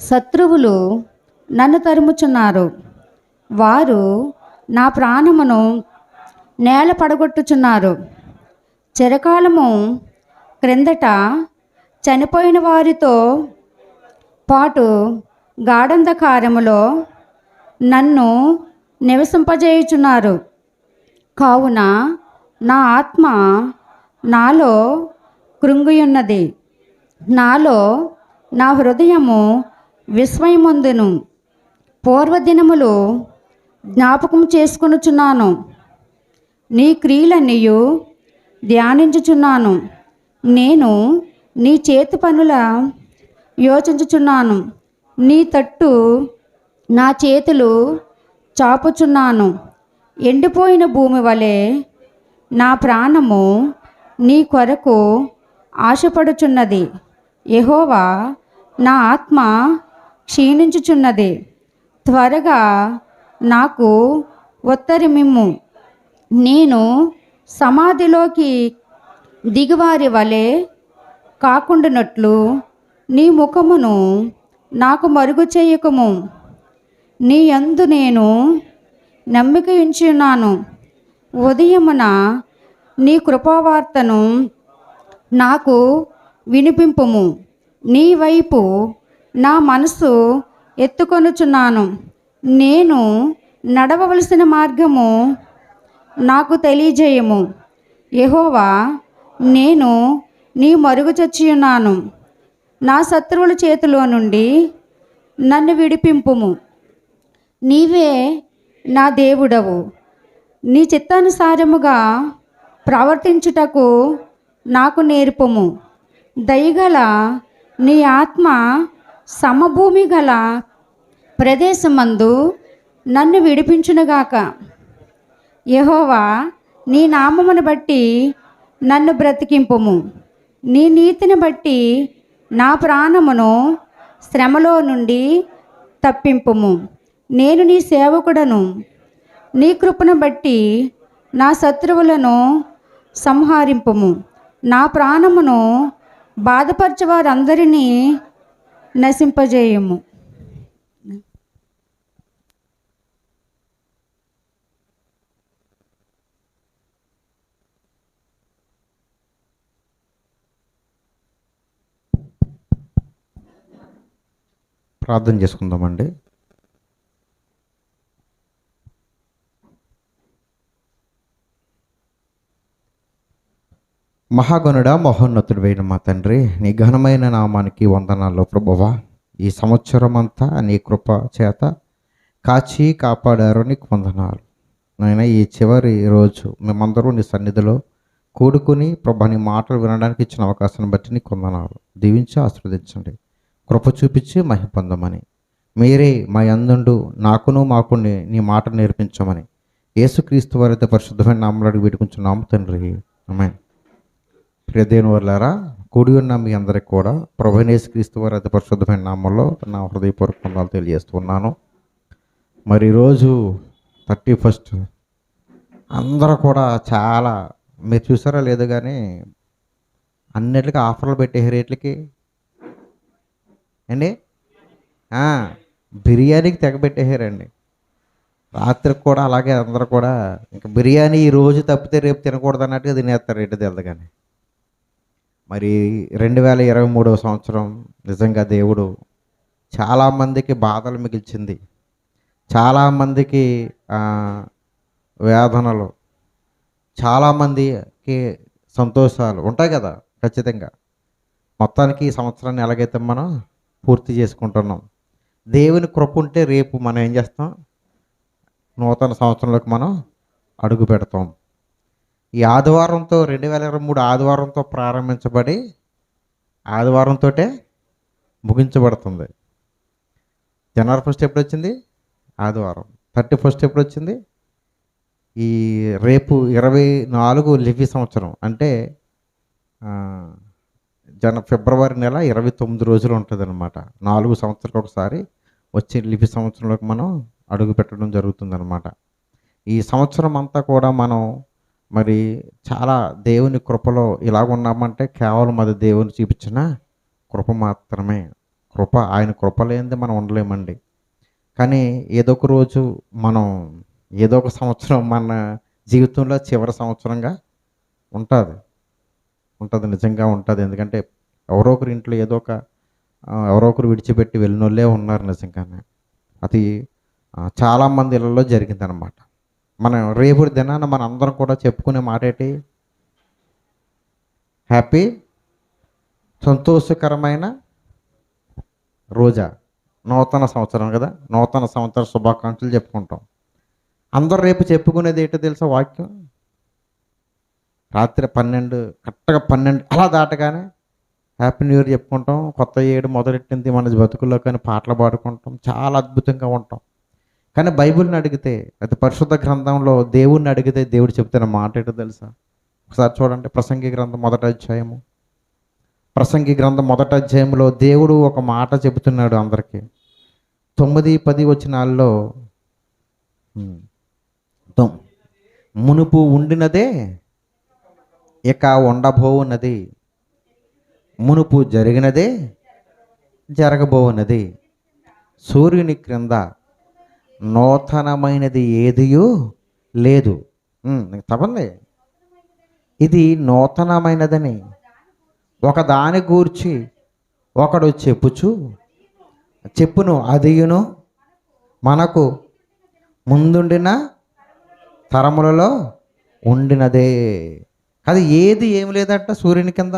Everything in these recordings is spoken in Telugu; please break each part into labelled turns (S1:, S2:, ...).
S1: శత్రువులు నన్ను తరుముచున్నారు. వారు నా ప్రాణమును నేల పడగొట్టుచున్నారు. చిరకాలము క్రిందట చనిపోయిన వారితో పాటు గాఢంధకారములో నన్ను నివసింపజేయుచున్నారు. కావున నా ఆత్మ నాలో కృంగియున్నది. నాలో నా హృదయము విస్మయముందును. పూర్వదినములు జ్ఞాపకం చేసుకొనుచున్నాను. నీ క్రియలన్నీయు ధ్యానించుచున్నాను. నేను నీ చేతి పనుల యోచించుచున్నాను. నీ తట్టు నా చేతులు చాపుచున్నాను. ఎండిపోయిన భూమి వలె నా ప్రాణము నీ కొరకు ఆశపడుచున్నది. యెహోవా, నా ఆత్మ క్షీణించుచున్నది. త్వరగా నాకు ఉత్తరమిమ్ము. నేను సమాధిలోకి దిగువారి వలె కాకుండానట్లు నీ ముఖమును నాకు మరుగు చేయకము. నీ యందు నేను నమ్మిక ఉంచున్నాను. ఉదయమున నీ కృపావార్తను నాకు వినిపింపుము. నీ వైపు నా మనసు ఎత్తుకొనుచున్నాను. నేను నడవవలసిన మార్గము నాకు తెలియజేయము. యెహోవా, నేను నీ మరుగు చచ్చియున్నాను. నా శత్రువుల చేతిలో నుండి నన్ను విడిపింపుము. నీవే నా దేవుడవు. నీ చిత్తానుసారముగా ప్రవర్తించుటకు నాకు నేర్పుము. దయగల నీ ఆత్మ సమభూమి గల ప్రదేశమందు నన్ను విడిపించునుగాక. యెహోవా, నీ నామమును బట్టి నన్ను బ్రతికింపుము. నీ నీతిని బట్టి నా ప్రాణమును శ్రమలో నుండి తప్పింపుము. నేను నీ సేవకుడను. నీ కృపను బట్టి నా శత్రువులను సంహరింపుము. నా ప్రాణమును బాధపరచే వారందరినీ నశింపజేయము.
S2: ప్రార్థన చేసుకుందామండి. మహాగణుడా, మహోన్నతుడైన మా తండ్రి, నీ ఘనమైన నామానికి వందనాలు ప్రభువా. ఈ సంవత్సరం అంతా నీ కృప చేత కాచి కాపాడారు, నీకు వందనాలు నాయన. ఈ చివరి రోజు మేమందరూ నీ సన్నిధిలో కూడుకుని ప్రభా నీ మాటలు వినడానికి ఇచ్చిన అవకాశాన్ని బట్టి నీకు వందనాలు. దీవించి ఆశీర్వదించండి, కృప చూపించి మహిమ పొందమని, మీరే మా యందుండు నాకును మాకుని నీ మాట నేర్పించమని యేసుక్రీస్తు వారితో పరిశుద్ధమైన నామములో అడిగి వేడుకుంటున్నాము తండ్రి, ఆమేన్. ప్రియ దేవుని వర్లారా, కూడి ఉన్న మీ అందరికి కూడా ప్రభువైన యేసుక్రీస్తు వారి అతి పరిశుద్ధమైన నామంలో నా హృదయపూర్వక వందనాలు తెలియజేస్తున్నాను. మరి ఈరోజు 31 అందరూ కూడా చాలా, మీరు చూసారా లేదు కానీ అన్నిటికీ ఆఫర్లు పెట్టే రేట్లకి అండి. బిర్యానీకి తెగ పెట్టేశారండి. రాత్రికి కూడా అలాగే అందరూ కూడా ఇంకా బిర్యానీ ఈ రోజు తప్పితే రేపు తినకూడదు అన్నట్టుగా తినేస్తారు రేటు తెలదగానే. మరి 2023వ సంవత్సరం నిజంగా దేవుడు చాలామందికి బాధలు మిగిల్చింది, చాలామందికి వేదనలు, చాలామందికి సంతోషాలు ఉంటాయి కదా ఖచ్చితంగా. మొత్తానికి ఈ సంవత్సరాన్ని ఎలాగైతే మనం పూర్తి చేసుకుంటున్నాం, దేవుని కృప ఉంటే రేపు మనం ఏం చేస్తాం, నూతన సంవత్సరంలోకి మనం అడుగు పెడతాం. ఈ ఆదివారంతో 2023 ఆదివారంతో ప్రారంభించబడి ఆదివారంతో ముగించబడుతుంది. జనవరి 1 ఎప్పుడు వచ్చింది? ఆదివారం. 31 ఎప్పుడు వచ్చింది? ఈ రేపు 24 లివి సంవత్సరం, అంటే ఫిబ్రవరి నెల 29 రోజులు ఉంటుంది అనమాట. 4 సంవత్సరాలకు ఒకసారి వచ్చే లివి సంవత్సరంలోకి మనం అడుగు పెట్టడం జరుగుతుందన్నమాట. ఈ సంవత్సరం అంతా కూడా మనం మరి చాలా దేవుని కృపలో ఇలాగ ఉన్నామంటే కేవలం అది దేవుని చూపించిన కృప మాత్రమే. కృప, ఆయన కృప లేనిదే మనం ఉండలేమండి. కానీ ఏదో ఒక రోజు మనం, ఏదో ఒక సంవత్సరం మన జీవితంలో చివరి సంవత్సరంగా ఉంటుంది. ఉంటుంది, నిజంగా ఉంటుంది. ఎందుకంటే ఎవరో ఒకరి ఇంట్లో ఏదో ఒక ఎవరో ఒకరు విడిచిపెట్టి వెళ్ళినోళ్ళే ఉన్నారు నిజంగానే. అది చాలామంది ఇళ్ళలో జరిగిందనమాట. మనం రేపటి దినాన మన అందరం కూడా చెప్పుకునే మాట ఏంటి? హ్యాపీ, సంతోషకరమైన రోజా, నూతన సంవత్సరం కదా, నూతన సంవత్సర శుభాకాంక్షలు చెప్పుకుంటాం. అందరూ రేపు చెప్పుకునేది ఏంటో తెలుసా? వాక్యం రాత్రి 12, కరెక్ట్గా 12 అలా దాటగానే హ్యాపీ న్యూ ఇయర్ చెప్పుకుంటాం. కొత్త ఏడు మొదలెట్టింది మన బతుకుల్లో కానీ పాటలు పాడుకుంటాం, చాలా అద్భుతంగా ఉంటాం. కానీ బైబిల్ని అడిగితే, అయితే పరిశుద్ధ గ్రంథంలో దేవుణ్ణి అడిగితే దేవుడు చెప్తున్న మాట ఏంటో తెలుసా? ఒకసారి చూడండి, ప్రసంగి గ్రంథం 1వ అధ్యాయము. ప్రసంగి గ్రంథం 1వ అధ్యాయంలో దేవుడు ఒక మాట చెబుతున్నాడు అందరికీ. 9, 10 వచనాల్లో మునుపు ఉండినదే ఇక ఉండబోవున్నది, మునుపు జరిగినదే జరగబోవున్నది, సూర్యుని క్రింద నూతనమైనది ఏదియూ లేదు. తప్పండి, ఇది నూతనమైనదని ఒకదాని గూర్చి ఒకడు చెప్పును అదియును మనకు ముందుండిన తరములలో ఉండినదే. అది ఏది ఏమి లేదంట సూర్యుని కింద,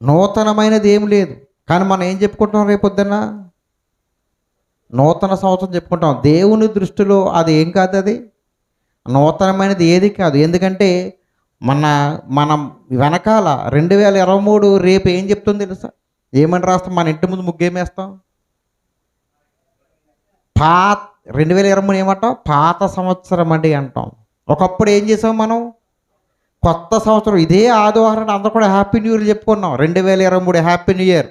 S2: నూతనమైనది ఏమి లేదు. కానీ మనం ఏం చెప్పుకుంటాం? రేపొద్దున నూతన సంవత్సరం చెప్పుకుంటాం. దేవుని దృష్టిలో అది ఏం కాదు, అది నూతనమైనది ఏది కాదు. ఎందుకంటే మనం వెనకాల 2023 రేపు ఏం చెప్తుంది తెలుసా? ఏమని రాస్తాం? మన ఇంటి ముందు ముగ్గేమేస్తాం? 2023 ఏమంటాం? పాత సంవత్సరం అండి అంటాం. ఒకప్పుడు ఏం చేసాం మనం? కొత్త సంవత్సరం. ఇదే ఆదివారం అందరూ కూడా హ్యాపీ న్యూ ఇయర్ చెప్పుకున్నాం. 2023 హ్యాపీ న్యూ ఇయర్.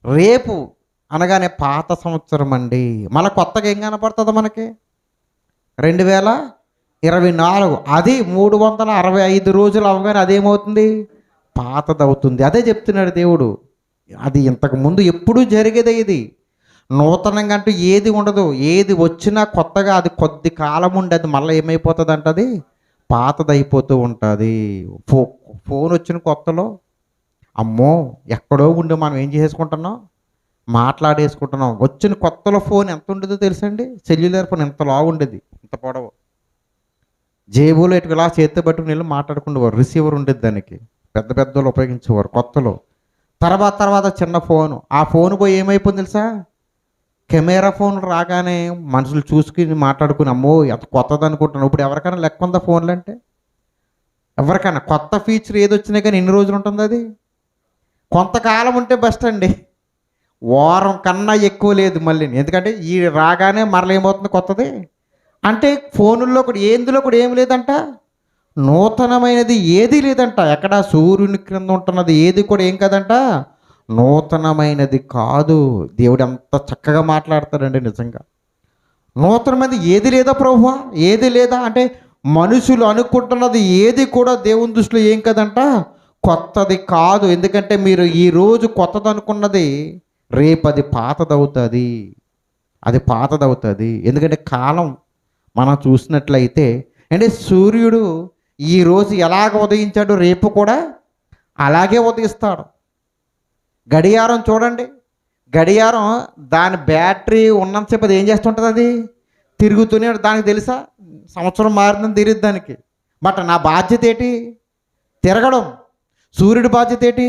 S2: రేపు అనగానే పాత సంవత్సరం అండి. మళ్ళీ కొత్తగా ఏం కనపడుతుంది మనకి? 2024. అది 365 రోజులు అవగానే అదేమవుతుంది? పాతదవుతుంది. అదే చెప్తున్నాడు దేవుడు. అది ఇంతకు ముందు ఎప్పుడూ జరిగేదే. ఇది నూతనంగా అంటూ ఏది ఉండదు. ఏది వచ్చినా కొత్తగా అది కొద్ది కాలం ఉండి అది మళ్ళీ ఏమైపోతుంది అంటే అది పాతదైపోతూ ఉంటుంది. ఫోన్ వచ్చిన కొత్తలో అమ్మో ఎక్కడో ఉండి మనం ఏం చేసుకుంటున్నాం? మాట్లాడేసుకుంటున్నాం. వచ్చిన కొత్తలో ఫోన్ ఎంత ఉండేదో తెలుసండి? సెల్యులర్ ఫోన్ ఎంత లావు ఉండేది, ఇంత పొడవు, జేబులో ఇటు ఇలా చేతి పట్టుకుని వెళ్ళి మాట్లాడుకునేవారు. రిసీవర్ ఉండేది, దానికి పెద్ద పెద్దలు ఉపయోగించేవారు కొత్తలో. తర్వాత చిన్న ఫోను. ఆ ఫోన్ పోయి ఏమైపోయింది తెలుసా? కెమెరా ఫోన్ రాగానే మనుషులు చూసుకుని మాట్లాడుకుని అమ్మో ఎంత కొత్తది అనుకుంటున్నాను. ఇప్పుడు ఎవరికైనా లెక్క ఉందా ఫోన్లు అంటే? ఎవరికైనా కొత్త ఫీచర్ ఏది వచ్చినా కానీ ఎన్ని రోజులు ఉంటుంది అది? కొంతకాలం ఉంటే బెస్ట్ అండి. వారం కన్నా ఎక్కువ లేదు మళ్ళీ. ఎందుకంటే ఈ రాగానే మరల ఏమవుతుంది కొత్తది అంటే? ఫోనుల్లో కూడా ఎందులో కూడా ఏం లేదంట, నూతనమైనది ఏది లేదంట. ఎక్కడ? సూర్యుని క్రింద ఉంటున్నది ఏది కూడా ఏం కాదంట, నూతనమైనది కాదు. దేవుడు ఎంత చక్కగా మాట్లాడతాడండి నిజంగా. నూతనమైనది ఏది లేదా ప్రభువా? ఏది లేదా అంటే మనుషులు అనుకుంటున్నది ఏది కూడా దేవుని దృష్టిలో ఏం కదంట, కొత్తది కాదు. ఎందుకంటే మీరు ఈరోజు కొత్తది అనుకున్నది రేపు అది పాతదవుతుంది. అది పాతదవుతుంది. ఎందుకంటే కాలం మనం చూసినట్లయితే అంటే సూర్యుడు ఈరోజు ఎలాగ ఉదయించాడు రేపు కూడా అలాగే ఉదయిస్తాడు. గడియారం చూడండి, గడియారం దాని బ్యాటరీ ఉన్నంతసేపు అది ఏం చేస్తుంటుంది? అది తిరుగుతూనే. దానికి తెలుసా సంవత్సరం మారిందని తెలియదు దానికి. బట్ నా బాధ్యత ఏంటి? తిరగడం. సూర్యుడి బాధ్యత ఏంటి?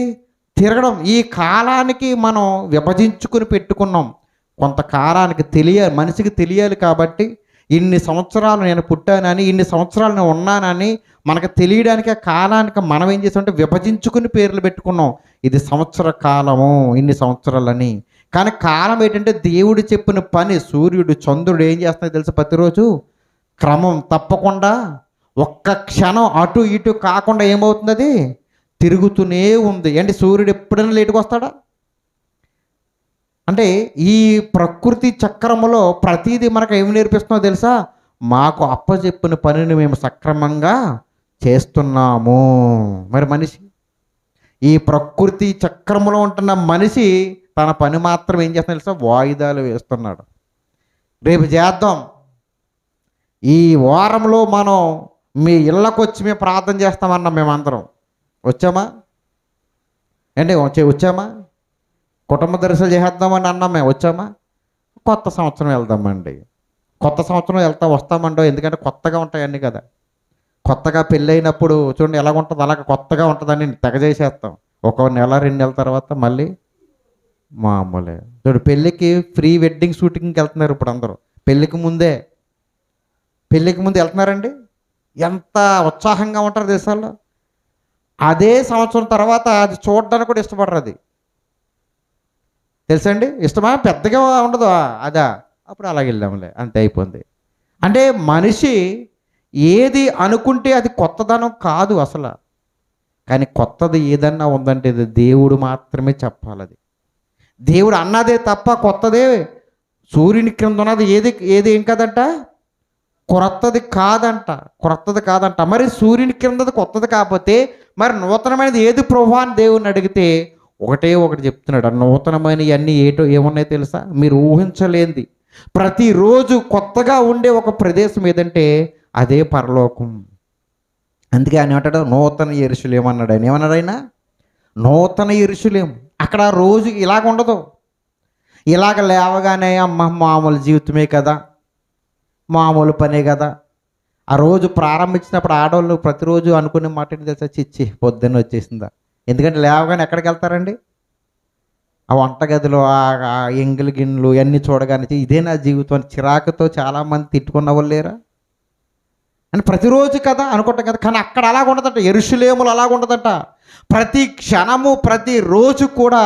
S2: తిరగడం. ఈ కాలానికి మనం విభజించుకుని పెట్టుకున్నాం. కొంతకాలానికి తెలియాలి, మనిషికి తెలియాలి. కాబట్టి ఇన్ని సంవత్సరాలు నేను పుట్టానని, ఇన్ని సంవత్సరాలు నేను ఉన్నానని మనకు తెలియడానికి ఆ కాలానికి మనం ఏం చేసామంటే విభజించుకుని పేర్లు పెట్టుకున్నాం. ఇది సంవత్సర కాలము, ఇన్ని సంవత్సరాలని. కానీ కాలం ఏంటంటే దేవుడు చెప్పిన పని. సూర్యుడు చంద్రుడు ఏం చేస్తున్నాయి తెలుసు? ప్రతిరోజు క్రమం తప్పకుండా ఒక్క క్షణం అటు ఇటు కాకుండా ఏమవుతుంది? అది తిరుగుతూనే ఉంది. అంటే సూర్యుడు ఎప్పుడైనా లేటుగా వస్తాడా? అంటే ఈ ప్రకృతి చక్రములో ప్రతిదీ మనకు ఏమి నేర్పిస్తుందో తెలుసా? మాకు అప్పచెప్పిన పనిని మేము సక్రమంగా చేస్తున్నాము. మరి మనిషి, ఈ ప్రకృతి చక్రములో ఉంటున్న మనిషి తన పని మాత్రం ఏం చేస్తున్నా తెలుసా, వాయిదాలు వేస్తున్నాడు. రేపు చేద్దాం, ఈ వారంలో మనం మీ ఇళ్ళకు వచ్చి మేము ప్రార్థన చేస్తామన్నాం. మేమందరం వచ్చామా అంటే వచ్చామా? కుటుంబ దర్శనం చేద్దామని అన్నాం, మేము వచ్చామా? కొత్త సంవత్సరం వెళ్దామండి. కొత్త సంవత్సరం వస్తామండో, ఎందుకంటే కొత్తగా ఉంటాయి అన్నీ కదా. కొత్తగా పెళ్ళి అయినప్పుడు చూడండి ఎలాగ ఉంటుంది, అలాగ కొత్తగా ఉంటుందని తెగ చేసేస్తాం. ఒక నెల 2 నెలల తర్వాత మళ్ళీ మామూలే. చూడు, పెళ్ళికి ప్రీ వెడ్డింగ్ షూటింగ్కి వెళ్తున్నారు ఇప్పుడు అందరూ. పెళ్ళికి ముందు వెళ్తున్నారండి. ఎంత ఉత్సాహంగా ఉంటారు దేశాల్లో. అదే సంవత్సరం తర్వాత అది చూడడానికి కూడా ఇష్టపడరు. అది తెలుసండి, ఇష్టమా? పెద్దగా ఉండదు అదా, అప్పుడు అలాగ వెళ్ళాంలే, అంతే అయిపోయింది. అంటే మనిషి ఏది అనుకుంటే అది కొత్తదనం కాదు అసలు. కానీ కొత్తది ఏదన్నా ఉందంటే ఇది దేవుడు మాత్రమే చెప్పాలి. అది దేవుడు అన్నదే తప్ప కొత్తదే సూర్యుని క్రింద ఉన్నది ఏది ఏం కదంట, కొత్తది కాదంట. మరి సూర్యుని క్రిందది కొత్తది కాకపోతే మరి నూతనమైనది ఏది ప్రభువా అని దేవుని అడిగితే ఒకటి చెప్తున్నాడు. నూతనమైనవి అన్నీ ఏమున్నాయో తెలుసా? మీరు ఊహించలేంది ప్రతిరోజు కొత్తగా ఉండే ఒక ప్రదేశం ఏదంటే అదే పరలోకం. అందుకే ఆయన ఏమంటాడు, నూతన యెరూషలేము అన్నాడు. ఆయన ఏమన్నాడు? ఆయన నూతన యెరూషలేము. అక్కడ రోజు ఇలాగ ఉండదు. ఇలాగ లేవగానే అమ్మ మామూలు జీవితమే కదా, మామూలు పనే కదా. ఆ రోజు ప్రారంభించినప్పుడు ఆడవాళ్ళు ప్రతిరోజు అనుకునే మాట ఏంటి తెలుసా? చిచ్చి పొద్దున్న వచ్చేసిందా. ఎందుకంటే లేవగానే ఎక్కడికి వెళ్తారండి? ఆ వంటగదిలో ఆ ఎంగిలి గిన్నెలు ఇవన్నీ చూడగానే ఇదే నా జీవితం అని చిరాకుతో చాలామంది తిట్టుకున్న వాళ్ళు లేరా? అని ప్రతిరోజు కదా అనుకుంటాం కదా. కానీ అక్కడ అలాగ ఉండదట, యెరూషలేములో అలాగ ఉండదట. ప్రతి క్షణము ప్రతిరోజు కూడా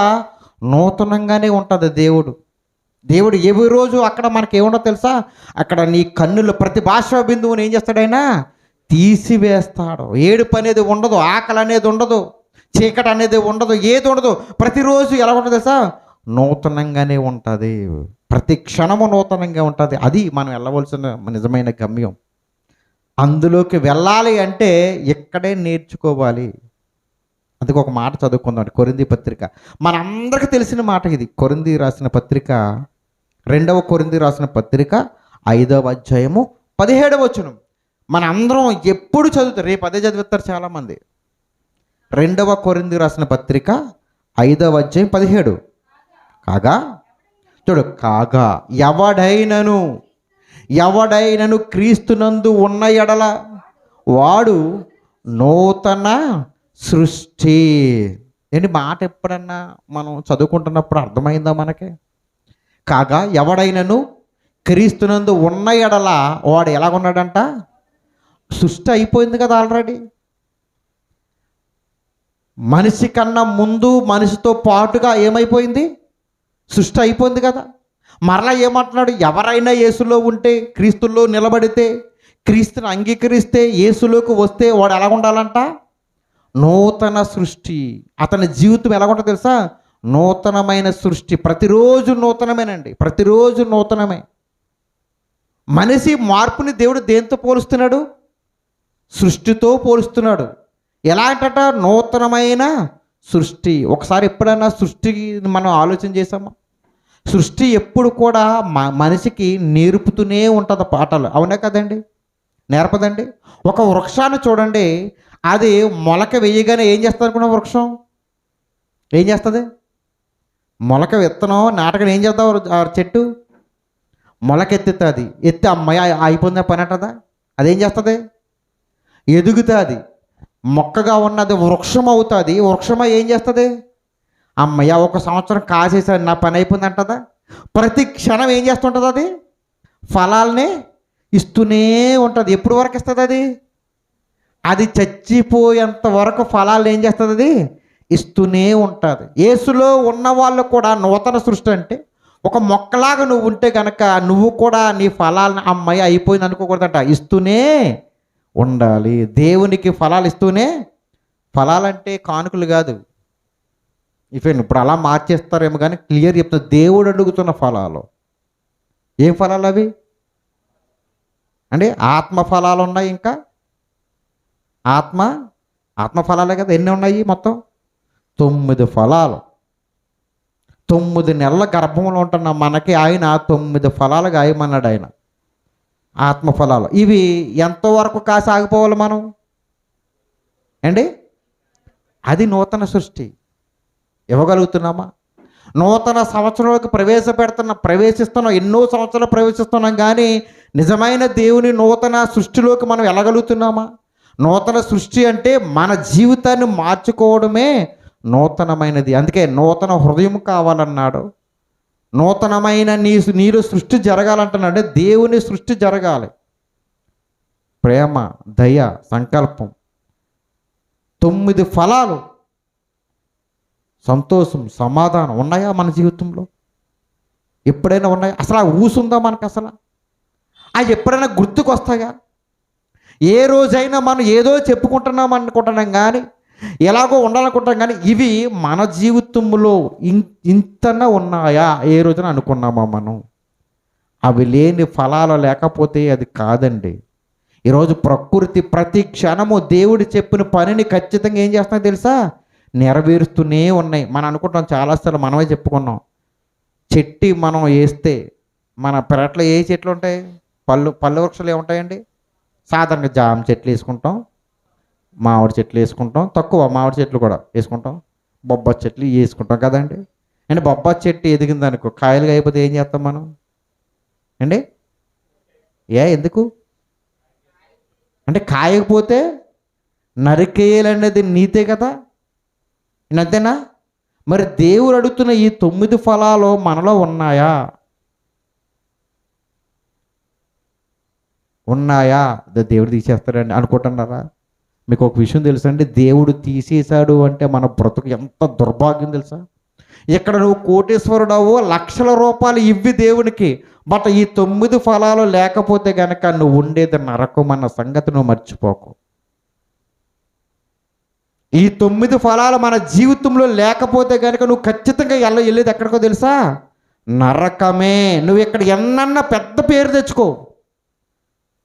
S2: నూతనంగానే ఉంటుంది దేవుడు ఏ రోజు అక్కడ మనకి ఏముండో తెలుసా? అక్కడ నీ కన్నులు ప్రతి భాషా బిందువుని ఏం చేస్తాడైనా తీసివేస్తాడు. ఏడుపు అనేది ఉండదు, ఆకలి అనేది ఉండదు, చీకటి అనేది ఉండదు, ఏది ఉండదు. ప్రతిరోజు ఎలా ఉంటుంది తెలుసా? నూతనంగానే ఉంటుంది. ప్రతి క్షణము నూతనంగా ఉంటుంది. అది మనం వెళ్ళవలసిన నిజమైన గమ్యం. అందులోకి వెళ్ళాలి అంటే ఇక్కడే నేర్చుకోవాలి. అందుకు ఒక మాట చదువుకుందాం. కొరింథీ పత్రిక మనందరికీ తెలిసిన మాట ఇది. కొరింథీ రాసిన పత్రిక, 2వ కొరింథీ రాసిన పత్రిక 5వ అధ్యాయము 17వ వచనం. మన అందరం ఎప్పుడు చదువుతారు, రేపు అదే చదివిస్తారు చాలామంది. 2వ కొరింథీ రాసిన పత్రిక 5వ అధ్యాయం 17. కాగా ఎవడైనను క్రీస్తునందు ఉన్న ఎడల వాడు నూతన సృష్టి. ఏంటి మాట ఎప్పుడన్నా మనం చదువుకుంటున్నప్పుడు అర్థమైందా మనకి? కాగా ఎవడైనను క్రీస్తునందు ఉన్న ఎడల వాడు ఎలాగున్నాడంట? సృష్టి అయిపోయింది కదా ఆల్రెడీ. మనిషి కన్నా ముందు మనిషితో పాటుగా ఏమైపోయింది? సృష్టి అయిపోయింది కదా. మరలా ఏమంటున్నాడు? ఎవరైనా యేసులో ఉంటే, క్రీస్తులో నిలబడితే, క్రీస్తుని అంగీకరిస్తే, యేసులోకి వస్తే వాడు ఎలా ఉండాలంట? నూతన సృష్టి. అతని జీవితం ఎలా ఉంటుందో తెలుసా? నూతనమైన సృష్టి. ప్రతిరోజు నూతనమేనండి, ప్రతిరోజు నూతనమే. మనిషి మార్పుని దేవుడు దేంతో పోలుస్తున్నాడు? సృష్టితో పోలుస్తున్నాడు. ఎలాంటట? నూతనమైన సృష్టి. ఒకసారి ఎప్పుడైనా సృష్టికి మనం ఆలోచన చేసామా? సృష్టి ఎప్పుడు కూడా మనిషికి నేర్పుతూనే ఉంటుంది పాఠాలు, అవునా కదండి? నేర్పదండి. ఒక వృక్షాన్ని చూడండి, అది మొలక వేయగానే ఏం చేస్తుంది అనుకున్న వృక్షం? ఏం చేస్తుంది? మొలక విత్తనం నాటకం ఏం చేద్దాం? ఆ చెట్టు మొలకెత్తుతుంది. ఎత్తి అమ్మాయి అయిపోయిందా పని అంటదా? అదేం చేస్తుంది? ఎదుగుతుంది, మొక్కగా ఉన్నది వృక్షం అవుతుంది. వృక్షమై ఏం చేస్తుంది? అమ్మయ్య 1 సంవత్సరం కాసేసాను, నా పని అయిపోయింది అంటదా? ప్రతి క్షణం ఏం చేస్తుంటుంది? అది ఫలాల్ని ఇస్తూనే ఉంటుంది. ఎప్పుడు వరకు ఇస్తుంది అది? అది చచ్చిపోయేంత వరకు ఫలాలు ఏం చేస్తుంది? అది ఇస్తూనే ఉంటుంది. యేసులో ఉన్న వాళ్ళు కూడా నూతన సృష్టి. అంటే ఒక మొక్కలాగా నువ్వు ఉంటే కనుక నువ్వు కూడా నీ ఫలాలను అమ్మాయి అయిపోయింది అనుకోకూడదట, ఇస్తూనే ఉండాలి. దేవునికి ఫలాలు ఇస్తూనే. ఫలాలంటే కానుకలు కాదు. ఇప్పుడు అలా మార్చేస్తారేమో కానీ క్లియర్ చెప్తా, దేవుడు అడుగుతున్న ఫలాలు. ఏం ఫలాలు అవి? అంటే ఆత్మ ఫలాలు ఉన్నాయి. ఇంకా ఆత్మ ఫలాలే కదా. ఎన్ని ఉన్నాయి మొత్తం? 9 ఫలాలు. 9 నెలల గర్భంలో ఉంటున్న మనకి ఆయన 9 ఫలాలు గాయమన్నాడు ఆయన, ఆత్మఫలాలు. ఇవి ఎంతవరకు కాసి ఆగిపోవాలి మనం అండి? అది నూతన సృష్టి. ఇవ్వగలుగుతున్నామా? నూతన సంవత్సరంలోకి ప్రవేశిస్తున్నాం, ఎన్నో సంవత్సరాలు ప్రవేశిస్తున్నాం, కానీ నిజమైన దేవుని నూతన సృష్టిలోకి మనం వెళ్ళగలుగుతున్నామా? నూతన సృష్టి అంటే మన జీవితాన్ని మార్చుకోవడమే నూతనమైనది. అందుకే నూతన హృదయం కావాలన్నాడు. నూతనమైన నీరు సృష్టి జరగాలంటున్నాడు. దేవుని సృష్టి జరగాలి. ప్రేమ, దయ, సంకల్పం, 9 ఫలాలు, సంతోషం, సమాధానం ఉన్నాయా మన జీవితంలో? ఎప్పుడైనా ఉన్నాయా? అసలు ఆ ఊసుందా మనకు? అసలు అవి ఎప్పుడైనా గుర్తుకొస్తాయా? ఏ రోజైనా మనం ఏదో చెప్పుకుంటున్నాం అనుకుంటున్నాం, కానీ ఎలాగో ఉండాలనుకుంటాం, కానీ ఇవి మన జీవితంలో ఇంతనా ఉన్నాయా ఏ రోజున అనుకున్నామా మనం? అవి లేని ఫలాలు లేకపోతే అది కాదండి. ఈరోజు ప్రకృతి ప్రతి క్షణము దేవుడు చెప్పిన పనిని ఖచ్చితంగా ఏం చేస్తున్నా తెలుసా? నెరవేరుస్తూనే ఉన్నాయి. మనం అనుకుంటాం, చాలాసార్లు మనమే చెప్పుకున్నాం, చెట్టు మనం వేస్తే మన పెరట్లో ఏ చెట్లు ఉంటాయి? పళ్ళు వృక్షాలు ఏముంటాయండి? సాధారణంగా జామ చెట్లు వేసుకుంటాం, మామిడి చెట్లు వేసుకుంటాం, తక్కువ మామిడి చెట్లు కూడా వేసుకుంటాం, బొబ్బాయి చెట్లు వేసుకుంటాం కదండి. అంటే బొబ్బాయి చెట్టు ఎదిగింది అనుకో, కాయలుగా అయిపోతే ఏం చేస్తాం మనం అండి? ఎందుకు అంటే కాయకపోతే నరికేయాలనేది నీతే కదా, అంతేనా? మరి దేవుడు అడుగుతున్న ఈ 9 ఫలాలు మనలో ఉన్నాయా? దేవుడు తీసేస్తాడండి అనుకుంటున్నారా? మీకు ఒక విషయం తెలుసండి, దేవుడు తీసేశాడు అంటే మన బ్రతుకు ఎంత దుర్భాగ్యం తెలుసా? ఇక్కడ నువ్వు కోటేశ్వరుడవు, లక్షల రూపాయలు ఇవ్వి దేవునికి, బట్ ఈ 9 ఫలాలు లేకపోతే గనక నువ్వు ఉండేది నరకం అన్న సంగతి నువ్వు మర్చిపోకు. ఈ 9 ఫలాలు మన జీవితంలో లేకపోతే కనుక నువ్వు ఖచ్చితంగా వెళ్ళేది ఎక్కడికో తెలుసా? నరకమే. నువ్వు ఇక్కడ ఎన్నన్నా పెద్ద పేరు తెచ్చుకో,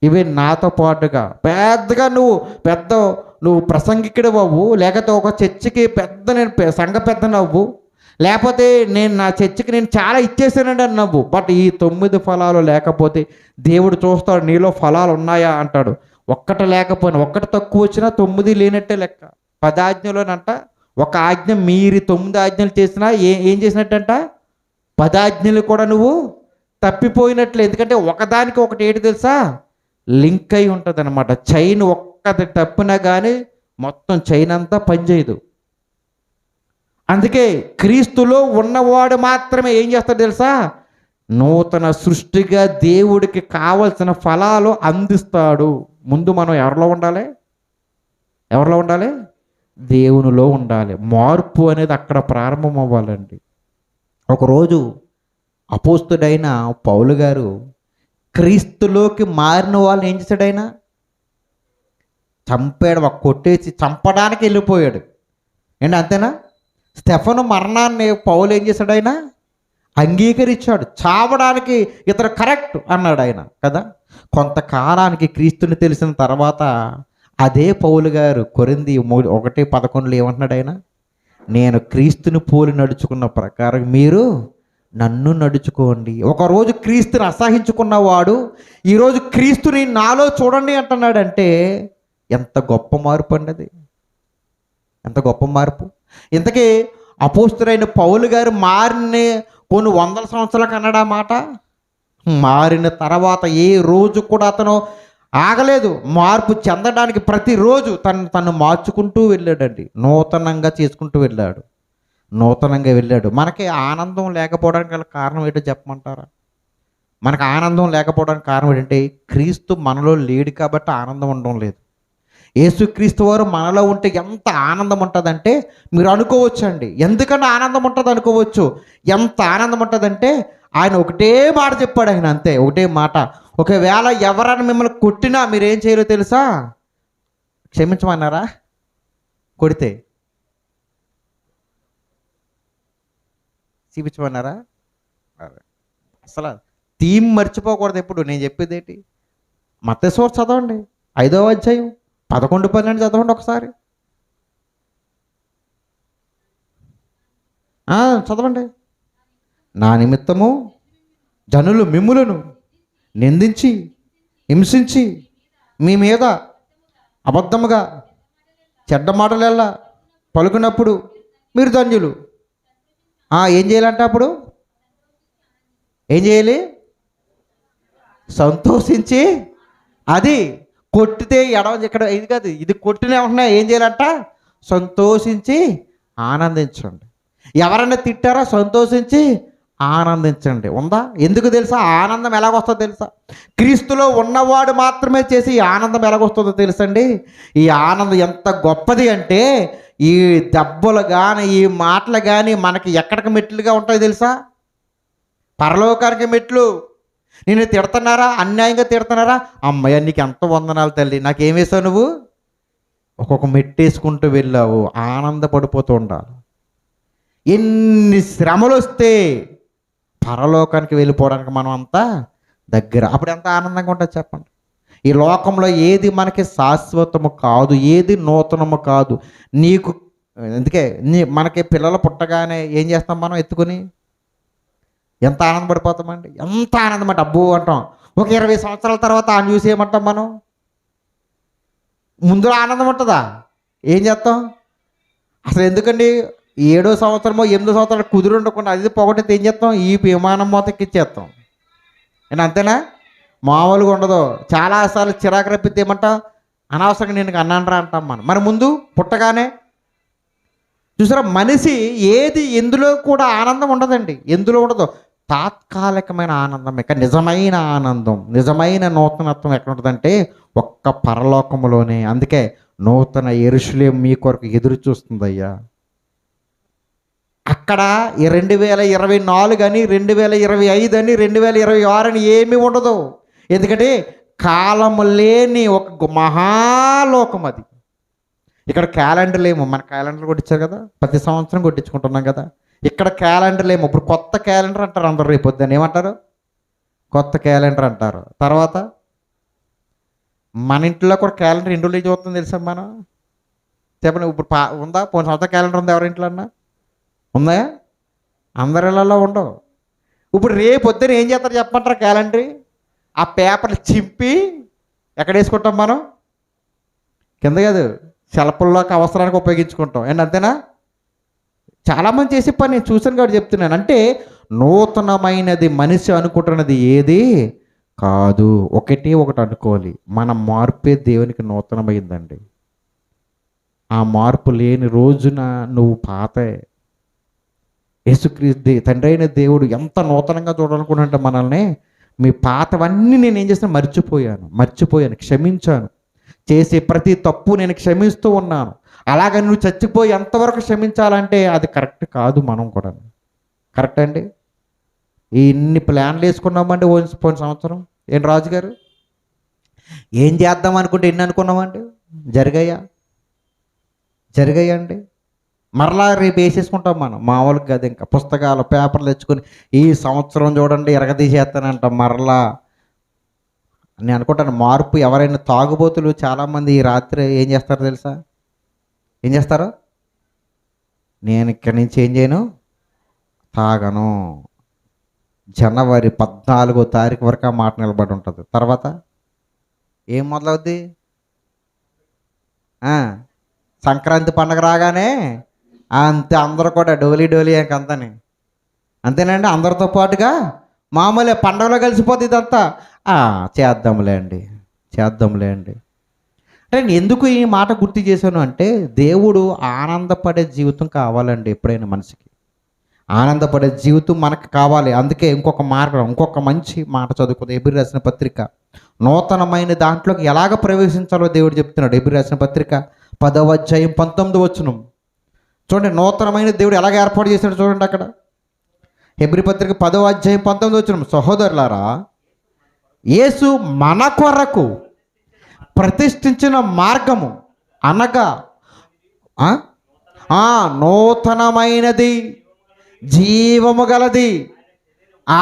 S2: ఇవి నాతో పాటుగా పెద్దగా నువ్వు ప్రసంగికుడు అవ్వు, లేకపోతే ఒక చర్చికి నేను సంఘ పెద్దనవ్వు, లేకపోతే నా చర్చికి నేను చాలా ఇచ్చేసానండి అన్నవ్వు, బట్ ఈ 9 ఫలాలు లేకపోతే దేవుడు చూస్తాడు నీలో ఫలాలు ఉన్నాయా అంటాడు. ఒక్కటి లేకపోయినా, ఒక్కటి తక్కువ వచ్చినా 9 లేనట్టే లెక్క. 10 ఆజ్ఞలోనంట ఒక ఆజ్ఞ మీరి 9 ఆజ్ఞలు చేసినా ఏం చేసినట్టంట? 10 ఆజ్ఞలు కూడా నువ్వు తప్పిపోయినట్లే. ఎందుకంటే ఒకదానికి ఒకటి ఏంటి తెలుసా? లింక్ అయి ఉంటుంది అనమాట. చైన్ ఒక్కటి తప్పినా కానీ మొత్తం చైన్ అంతా పనిచేయదు. అందుకే క్రీస్తులో ఉన్నవాడు మాత్రమే ఏం చేస్తాడు తెలుసా? నూతన సృష్టిగా దేవుడికి కావలసిన ఫలాలు అందిస్తాడు. ముందు మనం ఎవరిలో ఉండాలి? దేవునిలో ఉండాలి. మార్పు అనేది అక్కడ ప్రారంభం అవ్వాలండి. ఒకరోజు అపోస్తుడైన పౌలు గారు క్రీస్తులోకి మారిన వాళ్ళని ఏం చేశాడు? ఆయన చంపాడు, కొట్టేసి చంపడానికి వెళ్ళిపోయాడు అండి, అంతేనా? స్టెఫను మరణాన్ని పౌలు ఏం చేశాడు? ఆయన అంగీకరించాడు. చావడానికి ఇతను కరెక్ట్ అన్నాడు ఆయన కదా. కొంతకాలానికి క్రీస్తుని తెలిసిన తర్వాత అదే పౌలు గారు కొరింథీ 1:11 ఏమంటున్నాడు? ఆయన నేను క్రీస్తుని పోలి నడుచుకున్న ప్రకారం మీరు నన్ను నడుచుకోండి. ఒకరోజు క్రీస్తుని అసహించుకున్నవాడు ఈరోజు క్రీస్తుని నాలో చూడండి అంటున్నాడంటే ఎంత గొప్ప మార్పు అండి అది, ఎంత గొప్ప మార్పు. ఇంతకీ అపోస్తులైన పౌలు గారు మారిన కొన్ని 100 సంవత్సరాలకు అన్నాడు ఆ మాట. మారిన తర్వాత ఏ రోజు కూడా అతను ఆగలేదు. మార్పు చెందడానికి ప్రతిరోజు తను మార్చుకుంటూ వెళ్ళాడండి, నూతనంగా చేసుకుంటూ వెళ్ళాడు, నూతనంగా వెళ్ళాడు. మనకి ఆనందం లేకపోవడానికి గల కారణం ఏంటో చెప్పమంటారా? మనకు ఆనందం లేకపోవడానికి కారణం ఏంటంటే క్రీస్తు మనలో లేడు కాబట్టి ఆనందం ఉండడం లేదు. యేసుక్రీస్తు వారు మనలో ఉంటే ఎంత ఆనందం ఉంటుందంటే మీరు అనుకోవచ్చండి, ఎందుకంటే ఆనందం ఉంటుంది అనుకోవచ్చు. ఎంత ఆనందం ఉంటుందంటే ఆయన ఒకటే మాట చెప్పాడు. ఆయన అంతే ఒకటే మాట, ఒకవేళ ఎవరైనా మిమ్మల్ని కొట్టినా మీరేం చేయరో తెలుసా? క్షమించమన్నారా? కొడితే చూపించమన్నారా? అసలు థీమ్ మర్చిపోకూడదు ఎప్పుడు. నేను చెప్పేది ఏంటి? మత్తయి సువార్త చదవండి, 5వ అధ్యాయం 11-12 చదవండి ఒకసారి. చదవండి. నా నిమిత్తము జనులు మిమ్ములను నిందించి హింసించి మీ మీద అబద్ధముగా చెడ్డ మాటలెల్లా పలుకున్నప్పుడు మీరు ధన్యులు. ఏం చేయాలంట అప్పుడు? ఏం చేయాలి? సంతోషించి, అది కొట్టితే ఇక్కడ ఇది కాదు, ఇది కొట్టినే ఉంటున్నా ఏం చేయాలంట? సంతోషించి ఆనందించండి. ఎవరైనా తిట్టారా? సంతోషించి ఆనందించండి. ఉందా? ఎందుకు తెలుసా? ఆనందం ఎలాగొస్తుందో తెలుసా? క్రీస్తులో ఉన్నవాడు మాత్రమే చేసి ఈ ఆనందం ఎలాగొస్తుందో తెలుసండి. ఈ ఆనందం ఎంత గొప్పది అంటే, ఈ దెబ్బలు కానీ ఈ మాటలు కానీ మనకి ఎక్కడికి మెట్లుగా ఉంటాయో తెలుసా? పరలోకానికి మెట్లు. నేను తిడుతున్నారా? అన్యాయంగా తిడుతున్నారా? అమ్మయ్య నీకు ఎంత వందనాలు తల్లి, నాకేం వేసావు నువ్వు? ఒక్కొక్క మెట్టు వేసుకుంటూ వెళ్ళావు. ఆనందపడిపోతూ ఉండాలి. ఎన్ని శ్రమలు వస్తే పరలోకానికి వెళ్ళిపోవడానికి మనం అంతా దగ్గర. అప్పుడు ఎంత ఆనందంగా ఉంటుంది చెప్పండి. ఈ లోకంలో ఏది మనకి శాశ్వతము కాదు, ఏది నూతనము కాదు. నీకు అందుకే మనకి పిల్లలు పుట్టగానే ఏం చేస్తాం మనం? ఎత్తుకొని ఎంత ఆనందపడిపోతామండి. ఎంత ఆనందం అంటే అబ్బో అంటాం. ఒక 20 సంవత్సరాల తర్వాత ఆ న్యూస్ ఏమంటాం మనం? ముందు ఆనందం ఉంటుందా? ఏం చేస్తాం అసలు? ఎందుకండి 7వ సంవత్సరమో 8వ సంవత్సరాలు కుదురు ఉండకుండా అది పొగటితే ఏం చేస్తాం? ఈ విమానం మోతెక్కిచ్చేస్తాం. అంతేనా? మామూలుగా ఉండదు. చాలాసార్లు చిరాకు రప్పితే ఏమంటా? అనవసరంగా నేను అన్నానరా అంటాం మనం. మరి ముందు పుట్టగానే చూసారా, మనిషి ఏది ఎందులో కూడా ఆనందం ఉండదండి. ఎందులో ఉండదు. తాత్కాలికమైన ఆనందం. ఇక నిజమైన ఆనందం, నిజమైన నూతనత్వం ఎక్కడ ఉంటుందంటే ఒక్క పరలోకములోనే. అందుకే నూతన యెరూషలేము మీ కొరకు ఎదురు చూస్తుందయ్యా. అక్కడ 2024 అని 2025 అని 2026 అని ఏమీ ఉండదు. ఎందుకంటే కాలము లేని ఒక మహాలోకం అది. ఇక్కడ క్యాలెండర్లు ఏమో, మన క్యాలెండర్ కొట్టించారు కదా, ప్రతి సంవత్సరం కొట్టించుకుంటున్నాం కదా. ఇక్కడ క్యాలెండర్లు ఏమో, ఇప్పుడు కొత్త క్యాలెండర్ అంటారు అందరు. రేపు పొద్దున్న ఏమంటారు? కొత్త క్యాలెండర్ అంటారు. తర్వాత మన ఇంట్లో కూడా క్యాలెండర్ ఎన్ని రోజులు చూస్తుంది తెలుసా మనం? చెప్పండి. ఇప్పుడు ఉందా? పోయిన సంవత్సరం క్యాలెండర్ ఉందా ఎవరి ఇంట్లో అన్నా? ఉందా? అందరిలో ఉండవు. ఇప్పుడు రేపు పొద్దున ఏం చేస్తారు చెప్పమంటారు? క్యాలెండర్ ఆ పేపర్లు చింపి ఎక్కడ వేసుకుంటాం మనం? కింద కాదు, సెల్ఫుల్లోకి అవసరానికి ఉపయోగించుకుంటాం. అంతేనా? చాలామంది చేసే పని నేను చూసాను కాబట్టి చెప్తున్నాను. అంటే నూతనమైనది మనిషి అనుకుంటున్నది ఏది కాదు. ఒకటి అనుకోవాలి, మన మార్పే దేవునికి నూతనమైందండి. ఆ మార్పు లేని రోజున నువ్వు పాతే. యేసుక్రీస్తు తండ్రి అయిన దేవుడు ఎంత నూతనంగా చూడాలనుకుంటుంటే మనల్ని, మీ పాతవన్నీ నేను ఏం చేస్తాను? మర్చిపోయాను, క్షమించాను. చేసే ప్రతి తప్పు నేను క్షమిస్తూ ఉన్నాను. అలాగ నువ్వు చచ్చిపోయి ఎంతవరకు క్షమించాలంటే అది కరెక్ట్ కాదు. మనం కూడా కరెక్ట్ అండి. ఇన్ని ప్లాన్లు వేసుకున్నామండి పోయిన సంవత్సరం. ఏం రాజుగారు ఏం చేద్దాం అనుకుంటే ఎన్ని అనుకున్నామండి? జరిగాయండి. మరలా రేపు వేసేసుకుంటాం మనం. మామూలుగా కదా, ఇంకా పుస్తకాలు పేపర్లు తెచ్చుకొని ఈ సంవత్సరం చూడండి ఎరగదీసేస్తానంటాం. మరలా నేను అనుకుంటాను మార్పు. ఎవరైనా తాగుబోతులు చాలామంది ఈ రాత్రి ఏం చేస్తారో తెలుసా? ఏం చేస్తారో? నేను ఇక్కడి నుంచి ఏం చేయను, తాగను. జనవరి 14వ తారీఖు వరకు ఆ మాట నిలబడి ఉంటుంది. తర్వాత ఏం మొదలవుద్ది? సంక్రాంతి పండగ రాగానే అంతే, అందరూ కూడా డోలీ అంతని. అంతేనండి. అందరితో పాటుగా మామూలే పండగలో కలిసిపోతుంది ఇదంతా. చేద్దాంలే అండి. అంటే నేను ఎందుకు ఈ మాట గుర్తు చేశాను అంటే, దేవుడు ఆనందపడే జీవితం కావాలండి. ఎప్పుడైనా మనిషికి ఆనందపడే జీవితం మనకు కావాలి. అందుకే ఇంకొక మంచి మాట చదువుకుంది. ఎబ్రీ రాసిన పత్రిక నూతనమైన దాంట్లోకి ఎలాగ ప్రవేశించాలో దేవుడు చెప్తున్నాడు. ఎబ్రీ రాసిన పత్రిక 10వ అధ్యాయం 19వ వచనం చూడండి. నూతనమైన దేవుడు ఎలాగ ఏర్పాటు చేశాడు చూడండి అక్కడ. ఎబ్రీ పత్రిక 10వ అధ్యాయం 19వ వచనం, సహోదరులారా, యేసు మన కొరకు ప్రతిష్ఠించిన మార్గము అనగా నూతనమైనది, జీవము గలది,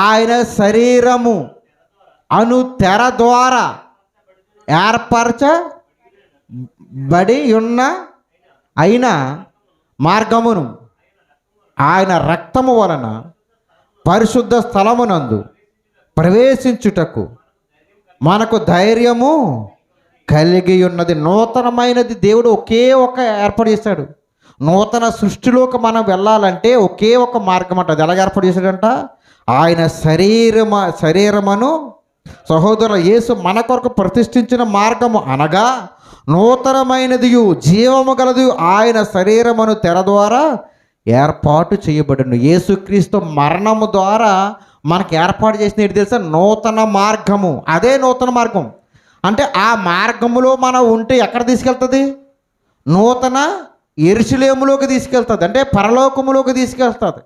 S2: ఆయన శరీరము అను తెర ద్వారా ఏర్పరచబడి ఉన్న అయిన మార్గమును ఆయన రక్తము వలన పరిశుద్ధ స్థలమునందు ప్రవేశించుటకు మనకు ధైర్యము కలిగి ఉన్నది. నూతనమైనది దేవుడు ఒకే ఒక ఏర్పాటు చేశాడు. నూతన సృష్టిలోకి మనం వెళ్ళాలంటే ఒకే ఒక మార్గం అంట. అది ఎలాగ ఏర్పాటు చేశాడంట? ఆయన శరీరమును సహోదరుల యేసు మన కొరకు ప్రతిష్ఠించిన మార్గము అనగా నూతనమైనది జీవము గలది ఆయన శరీరమును తెర ద్వారా ఏర్పాటు చేయబడిన యేసుక్రీస్తు మరణము ద్వారా మనకు ఏర్పాటు చేసిన ఏంటి తెలుసా? నూతన మార్గము. అదే నూతన మార్గం అంటే ఆ మార్గములో మనం ఉంటే ఎక్కడ తీసుకెళ్తుంది? నూతన యెరూషలేములోకి తీసుకెళ్తుంది, అంటే పరలోకములోకి తీసుకెళ్తుంది.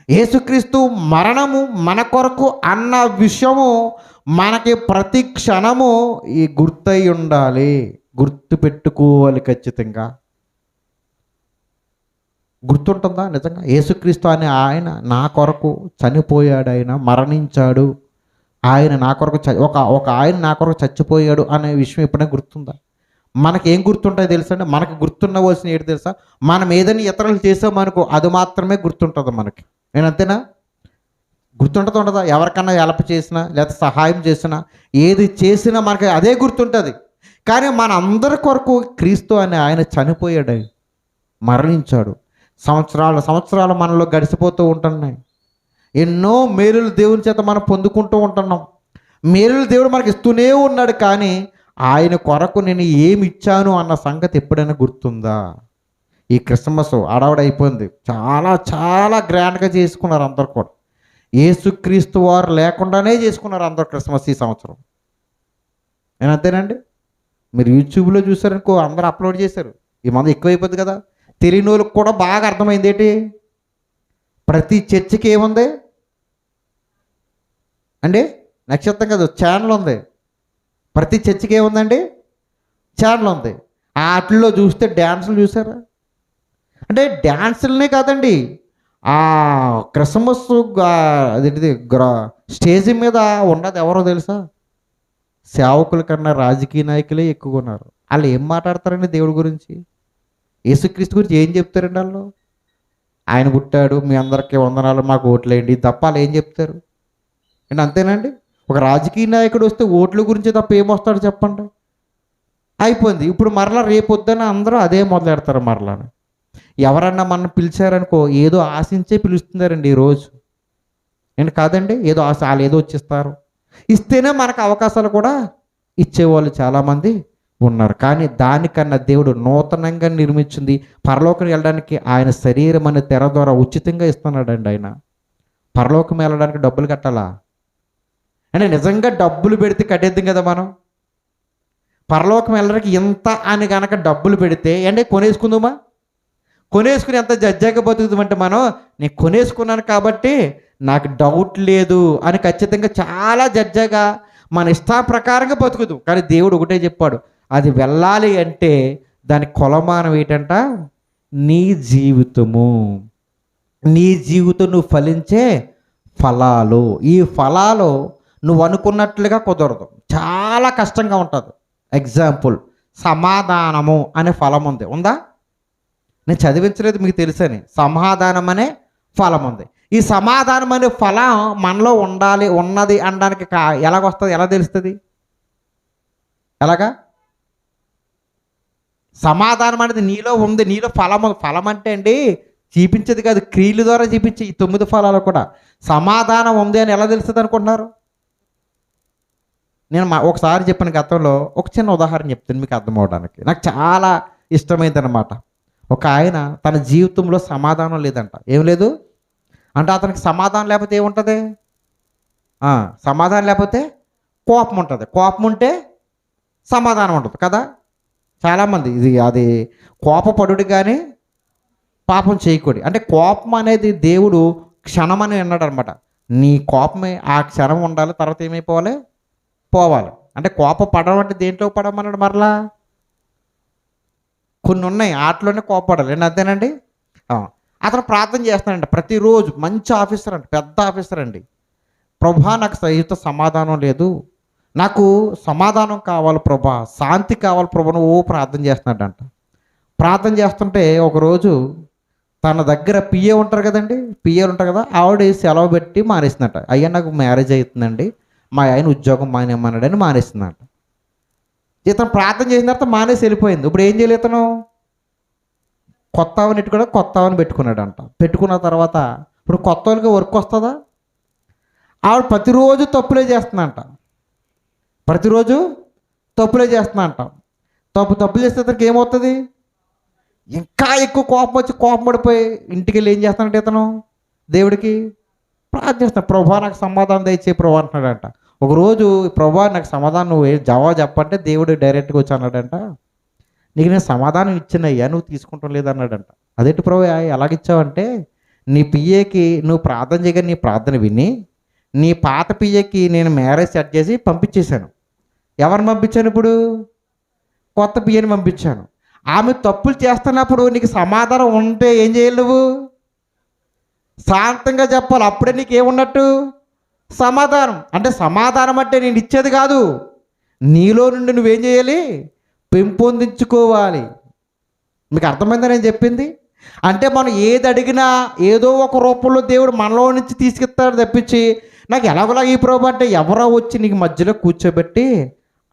S2: యేసుక్రీస్తు మరణము మన కొరకు అన్న విషయము మనకి ప్రతి క్షణము ఈ గుర్తయి ఉండాలి, గుర్తు పెట్టుకోవాలి. ఖచ్చితంగా గుర్తుంటుందా? నిజంగా యేసుక్రీస్తు అనే ఆయన నా కొరకు చనిపోయాడు, ఆయన మరణించాడు, ఆయన నా కొరకు ఒక ఆయన నా కొరకు చచ్చిపోయాడు అనే విషయం ఎప్పుడైనా గుర్తుందా? మనకేం గుర్తుంటాయి తెలుసా అండి? మనకు గుర్తుండవలసిన ఏంటి తెలుసా? మనం ఏదైనా ఇతరులు చేసామనుకో అది మాత్రమే గుర్తుంటుంది మనకి. నేను అంతేనా? ఉండదా? ఎవరికన్నా హెల్ప్ చేసినా లేకపోతే సహాయం చేసినా ఏది చేసినా మనకి అదే గుర్తుంటుంది. కానీ మన అందరి కొరకు క్రీస్తు అనే ఆయన చనిపోయాడు, మరణించాడు. సంవత్సరాలు మనలో గడిచిపోతూ ఉంటున్నాయి. ఎన్నో మేలులు దేవుని చేత మనం పొందుకుంటూ ఉంటున్నాం. మేలులు దేవుడు మనకి ఇస్తూనే ఉన్నాడు. కానీ ఆయన కొరకు నేను ఏమి ఇచ్చాను అన్న సంగతి ఎప్పుడైనా గుర్తుందా? ఈ క్రిస్మస్ అడవడైపోయింది, చాలా చాలా గ్రాండ్గా చేసుకున్నారు అందరు కూడా. యేసుక్రీస్తు వారు లేకుండానే చేసుకున్నారు అందరు క్రిస్మస్ ఈ సంవత్సరం. నేను అంతేనండి. మీరు యూట్యూబ్లో చూసారనుకో, అందరూ అప్లోడ్ చేశారు. ఈ మంది ఎక్కువైపోద్ది కదా. తెలియని వాళ్ళకి కూడా బాగా అర్థమైంది ఏంటి? ప్రతి చర్చికి ఏముంది అండి? నక్షత్రం కదా, ఛానల్ ఉంది. ప్రతి చర్చికి ఏముందండి? ఛానల్ ఉంది. వాటిల్లో చూస్తే డ్యాన్సులు చూసారా? అంటే డ్యాన్సులనే కాదండి, ఆ క్రిస్మస్ అదేంటిది స్టేజ్ మీద ఉన్నది ఎవరో తెలుసా? సేవకుల కన్నా రాజకీయ నాయకులే ఎక్కువ ఉన్నారు. వాళ్ళు ఏం మాట్లాడతారండి దేవుడి గురించి? యేసుక్రీస్తు గురించి ఏం చెప్తారండి వాళ్ళు? ఆయన పుట్టాడు, మీ అందరికీ వందనాలు, మాకు ఓట్లేయండి తప్ప వాళ్ళు ఏం చెప్తారు అండి? అంతేనండి. ఒక రాజకీయ నాయకుడు వస్తే ఓట్ల గురించి తప్ప ఏమొస్తాడు చెప్పండి? అయిపోయింది. ఇప్పుడు మరలా రేపొద్దున అందరూ అదే మొదలెడతారు. మరలా ఎవరన్నా మన పిలిచారనుకో ఏదో ఆశించే పిలుస్తున్నారండి ఈరోజు. నేను కాదండి, ఏదో ఆశ, వాళ్ళు ఏదో వచ్చిస్తారు, ఇస్తేనే మనకు అవకాశాలు కూడా ఇచ్చేవాళ్ళు చాలామంది ఉన్నారు. కానీ దానికన్నా దేవుడు నూతనంగా నిర్మించింది పరలోకం వెళ్ళడానికి ఆయన శరీరం అనే తెర ద్వారా ఉచితంగా ఇస్తున్నాడండి. ఆయన పరలోకం వెళ్ళడానికి డబ్బులు కట్టాలా అంటే? నిజంగా డబ్బులు పెడితే కట్టేద్దాం కదా మనం. పరలోకం వెళ్ళడానికి ఎంత అని కనుక డబ్బులు పెడితే అంటే కొనేసుకుందామా? కొనేసుకుని ఎంత జడ్జాగా బతుకుతామంటే మనం, నేను కొనేసుకున్నాను కాబట్టి నాకు డౌట్ లేదు అని ఖచ్చితంగా చాలా జడ్జాగా మన ఇష్టాప్రకారంగా బతుకుదు. కానీ దేవుడు ఒకటే చెప్పాడు, అది వెళ్ళాలి అంటే దాని కొలమానం ఏంటంట? నీ జీవితము, నీ జీవితం నువ్వు ఫలించే ఫలాలు. ఈ ఫలాలు నువ్వు అనుకున్నట్లుగా కుదరదు, చాలా కష్టంగా ఉంటుంది. ఎగ్జాంపుల్, సమాధానము అనే ఫలం ఉంది, ఉందా? నేను చదివించలేదు, మీకు తెలుసని. సమాధానం అనే ఫలం ఉంది. ఈ సమాధానం అనే ఫలం మనలో ఉన్నది అనడానికి ఎలాగొస్తుంది? ఎలా తెలుస్తుంది? ఎలాగా? సమాధానం అనేది నీలో ఉంది, నీలో ఫలం. ఫలం అంటే అండి చూపించేది కాదు, క్రియల ద్వారా చూపించే ఈ 9 ఫలాలు కూడా. సమాధానం ఉంది అని ఎలా తెలుస్తుంది అనుకుంటున్నారు? నేను ఒకసారి చెప్పిన గతంలో ఒక చిన్న ఉదాహరణ చెప్తాను మీకు అర్థమవడానికి. నాకు చాలా ఇష్టమైంది అనమాట. ఒక ఆయన తన జీవితంలో సమాధానం లేదంట. ఏం లేదు అంటే అతనికి సమాధానం లేకపోతే ఏముంటుంది? సమాధానం లేకపోతే కోపం ఉంటుంది, కోపం ఉంటే సమాధానం ఉంటుంది కదా. చాలామంది అది కోపపడుడు కానీ పాపం చేయకూడదు. అంటే కోపం అనేది దేవుడు క్షణమని అన్నాడు అనమాట. నీ కోపమే ఆ క్షణం ఉండాలి, తర్వాత ఏమైపోవాలి? పోవాలి. అంటే కోపపడడం అంటే దేంట్లో పడమన్నాడు? మరలా కొన్ని ఉన్నాయి, ఆటలోనే కోపపడాలి. నేను అంతేనండి. అతను ప్రార్థన చేస్తానండి ప్రతిరోజు. మంచి ఆఫీసర్ అండి, పెద్ద ఆఫీసర్ అండి. ప్రభా నాకు సహిత సమాధానం లేదు, నాకు సమాధానం కావాలి ప్రభా, శాంతి కావాలి ప్రభా, నువ్వు ప్రార్థన చేస్తున్నాడంట. ప్రార్థన చేస్తుంటే ఒకరోజు తన దగ్గర పిఏ ఉంటారు కదండి, పిఏలు ఉంటారు కదా, ఆవిడ సెలవు పెట్టి మానేసిందట. అయ్యా నాకు మ్యారేజ్ అవుతుందండి, మా ఆయన ఉద్యోగం మానేమన్నాడని మానేసిందట. ఇతను ప్రార్థన చేసిన తర్వాత మానేసి వెళ్ళిపోయింది. ఇప్పుడు ఏం చేయలేదు ఇతను? కొత్త ఆవిని పెట్టుకున్నాడు, కొత్త ఆవిని పెట్టుకున్నాడంట. పెట్టుకున్న తర్వాత ఇప్పుడు కొత్త వాళ్ళకి వర్క్ వస్తుందా? ఆవిడ ప్రతిరోజు తప్పులే చేస్తుందంట. ప్రతిరోజు తప్పులే చేస్తుందంట. తప్పులు చేస్తే అతనికి ఏమవుతుంది? ఇంకా ఎక్కువ కోపం వచ్చి కోపం పడిపోయి ఇంటికి వెళ్ళి ఏం చేస్తానంటే ఇతను దేవుడికి ప్రార్థిస్తాడు. ప్రభా నాకు సమాధానం దయచే ప్రభా అంటున్నాడంట. ఒకరోజు ప్రభా నాకు సమాధానం నువ్వు జవాబు చెప్పంటే దేవుడు డైరెక్ట్గా వచ్చి అన్నాడంట, నీకు నేను సమాధానం ఇచ్చినయ్యా, నువ్వు తీసుకుంటాం లేదన్నాడంట. అదేంటి ప్రభు ఎలాగిచ్చావంటే, నీ పిఏకి నువ్వు ప్రార్థన చేయగా నీ ప్రార్థన విని నీ పాత పిఏకి నేను మ్యారేజ్ సెట్ చేసి పంపించేశాను. ఎవరిని పంపించాను? ఇప్పుడు కొత్త పిఏని పంపించాను. ఆమె తప్పులు చేస్తున్నప్పుడు నీకు సమాధానం ఉంటే ఏం చేయాలి? నువ్వు శాంతంగా చెప్పాలి. అప్పుడే నీకు ఏమున్నట్టు? సమాధానం. అంటే సమాధానం అంటే నేను ఇచ్చేది కాదు, నీలో నుండి నువ్వేం చేయాలి? పెంపొందించుకోవాలి. మీకు అర్థమైందా నేను చెప్పింది? అంటే మనం ఏది అడిగినా ఏదో ఒక రూపంలో దేవుడు మనలో నుంచి తీసుకెళ్తాడు తప్పించి, నాకు ఎలాగోలాగా ఈ ప్రభు అంటే ఎవరో వచ్చి నీకు మధ్యలో కూర్చోబెట్టి